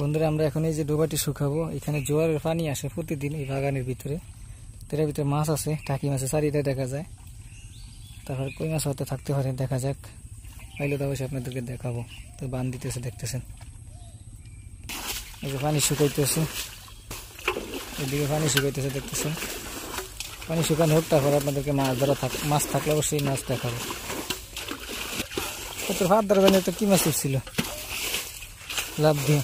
বন্ধুরা আমরা এখন এই যে ডোবাটি শুকাবো। এখানে জোয়ারের পানি আসে প্রতিদিন এই বাগানের ভিতরে। এর ভিতরে মাছ আছে, টাকি মাছের চারিটা দেখা যায়। তারপর কই মাছ হতে থাকতে পারে, দেখা যাক। পাইলে তো অবশ্যই আপনাদেরকে দেখাবো। তো বান দিতেছে, দেখতেছেন এই যে পানি শুকাইতেছে, এদিকে পানি শুকাইতেছে দেখতেছেন। পানি শুকানো হোক, তারপর আপনাদেরকে মাছ ধরা মাছ থাকলে অবশ্যই মাছ দেখাবো। তোর ভাত ধরা জানি তো কি মাছ উঠছিল লাভ দিয়ে,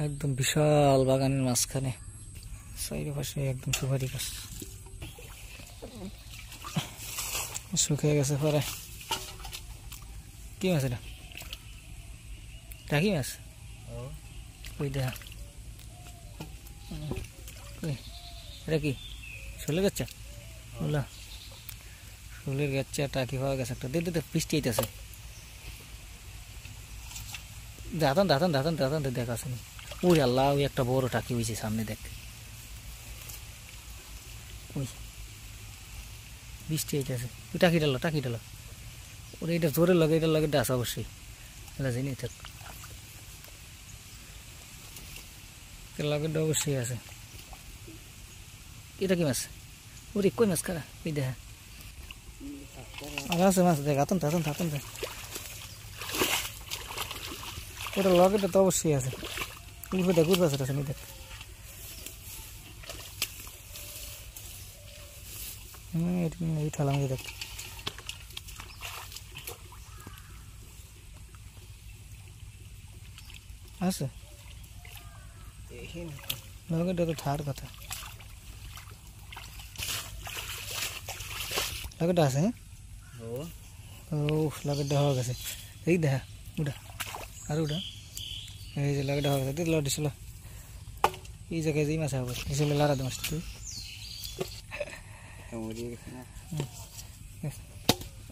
একদম বিশাল বাগানের মাঝখানে চারিপাশে একদম সুপারি গাছ শুকিয়ে গেছে। পরে কি মাছ এটা? টাকি মাছ। ওই দেখা এটা কি শোলের গাচ্চা? বললা শোলের গাচ্চা টাকি পাওয়া গেছে একটা। দিতে বৃষ্টি আইতেছে, দাঁতান দাঁতান দাঁতান দাঁতান দেখা আছে। ওই আল্লাহ, ওই একটা বড় টাকি হয়েছে সামনে, দেখ। ওই বৃষ্টি আইতেছে, ওই টাকি ডালো টাকি ডালো। ওরা এটা জোরে লাগে, এটার লাগে ডাস অবশ্যই, এটা জানি থাক লাগেটা অবশ্যই আছে। এটা কি মাছ? ওরে কই মাছ কারা? ওই দেখা আর আছে মাছ, দেখ। আতন থাতন থাতন দেখ, ওটা লগেটা তো অবশ্যই আছে। উঠবে দেখ, উঠবে আছে দেখ। এই ঠালাম দেখ, আছে লগেটা তো থার কথা। লগেটা আছে, ও লগেটা হওয়া গেছে। এই দেখা উঠা আর উঠা, এই যে লগেটা হওয়া গেছে। লড় দিছিল এই জায়গায়, যেই মাছ হবে এসে লাড়া দে মাছটা। তুই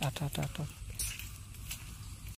আটা আটা আটা